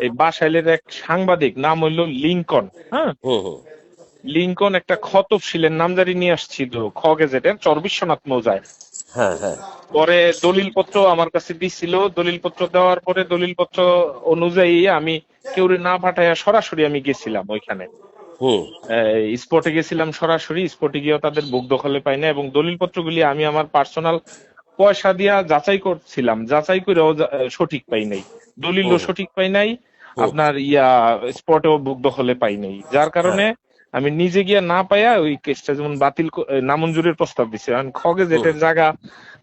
এই বাসাইলের এক সাংবাদিক, নাম হইলো লিঙ্কন। হ্যাঁ, হুম হুম। লিঙ্কন একটা খতবশীলের নামজারি নিয়ে আসছিল খ গেজেটের চর বিশ্বনাথ মৌজায়। হ্যাঁ হ্যাঁ। পরে দলিলপত্র আমার কাছে দিছিল, দলিলপত্র দেওয়ার পরে দলিলপত্র অনুযায়ী আমি কেউরে না পাঠাইয়া সরাসরি আমি গেছিলাম ওইখানে, হুম স্পটে গেছিলাম সরাসরি। স্পটে গিয়েও তাদের বুক দখলে পাই না, এবং দলিলপত্রগুলি আমি আমার পার্সোনাল পয়সা দিয়া যাচাই করছিলাম, যাচাই করেও সঠিক পাই নাই, দলিলও হুম সঠিক পাই নাই, হুম। আপনার স্পটেও বুক দখলে পাই নাই। যার হ্যাঁ। কারণে আমি নিজে গিয়া না পাইয়া ওই কেসটা যেমন বাতিল নামঞ্জুরের প্রস্তাব দিছে। কারণ হুম খগেজেটের জায়গা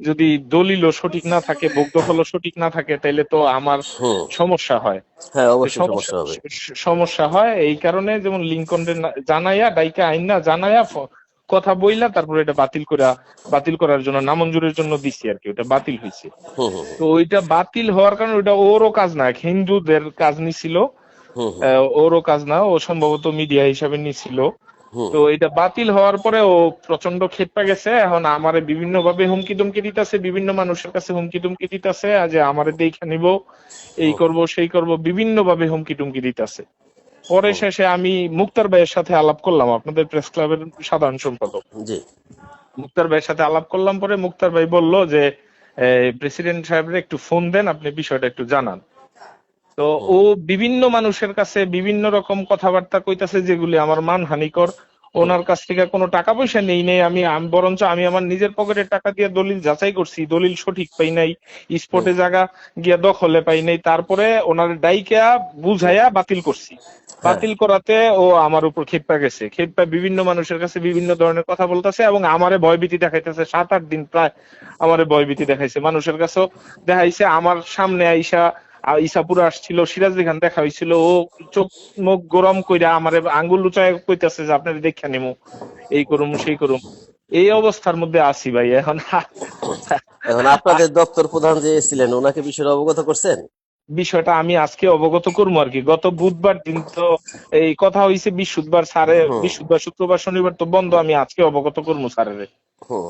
যদি দলিলও সঠিক না থাকে, বুক দখলও সঠিক না থাকে, তাইলে তো আমার হুম। সমস্যা হয়। হ্যাঁ, তো অবশ্যই সমস্যা সমস্যা হবে। সমস্যা হয় এই কারণে, যেমন লিঙ্কন জানাইয়া ডাইকা আইনা জানাইয়া কথা বইলা তারপরে এটা বাতিল করার জন্য নামঞ্জুরের জন্য দিছি আর কি, ওটা বাতিল হয়েছে। হুম হুম তো ওইটা বাতিল হওয়ার কারণে ওইটা ওরও কাজ না, হিন্দুদের কাজ নিছিল। হুম হুম ওরও কাজ না, ও সম্ভবত মিডিয়া হিসাবে নিছিল। হুম তো এটা বাতিল হওয়ার পরে ও প্রচন্ড ক্ষেপা গেছে, এখন আমারে বিভিন্ন ভাবে হুমকি দুমকি দিতেছে, বিভিন্ন মানুষের কাছে হুমকি দুমকি দিতেছে যে আমারে দেখে নিব, এই হুম করব সেই করব, বিভিন্ন ভাবে হুমকি টুমকি দিতেছে। পরে হুম। শেষে আমি মুক্তার ভাইয়ের সাথে আলাপ করলাম, আপনাদের প্রেস ক্লাবের সাধারণ সম্পাদক জি। মুক্তার ভাইয়ের সাথে আলাপ করলাম। পরে মুক্তার ভাই বলল যে প্রেসিডেন্ট সাহেবের একটু ফোন দেন, আপনি বিষয়টা একটু জানান। তো হুম ও বিভিন্ন মানুষের কাছে বিভিন্ন রকম কথাবার্তা কইতাছে যেগুলি আমার মানহানিকর। হুম ওনার কাছ থেকে কোনো টাকা পয়সা নেই নেই, বরঞ্চ আমি আমার নিজের পকেটের টাকা দিয়ে দলিল যাচাই করছি, দলিল সঠিক পাই নাই, হুম স্পটে জায়গা গিয়া দখলে পাই নাই, তারপরে ওনার ডাইকা হুম। বুঝাইয়া বাতিল করছি। হ্যাঁ। বাতিল করাতে ও আমার উপর ক্ষেপা গেছে, ক্ষেপা বিভিন্ন মানুষের কাছে বিভিন্ন ধরনের কথা বলতেছে এবং আমারে ভয়ভীতি দেখাইতেছে। 7-8 দিন প্রায় আমারে ভয়ভীতি দেখাইছে, মানুষের কাছেও দেখাইছে। আমার সামনে আইসা ইসাপুরে আসছিল, সিরাজদি খান দেখা হয়েছিল, ও চোখ মুখ গরম কইরা আমারে আঙ্গুল উঁচায় কইতাছে যে আপনার দেখা নেমু, এই করুম সেই করুম। এই অবস্থার মধ্যে আছি ভাই এখন। এখন আপনাদের দপ্তর প্রধান যে ছিলেন ওনাকে বিষয়টা অবগত করছেন? বিষয়টা আমি আজকে অবগত করবো আর কি। গত বুধবার দিন তো এই কথা হয়েছে, বৃহস্পতিবার স্যারে, হুম বৃহস্পতিবার শুক্রবার শনিবার তো বন্ধ, আমি আজকে অবগত করবো স্যারের। হুম।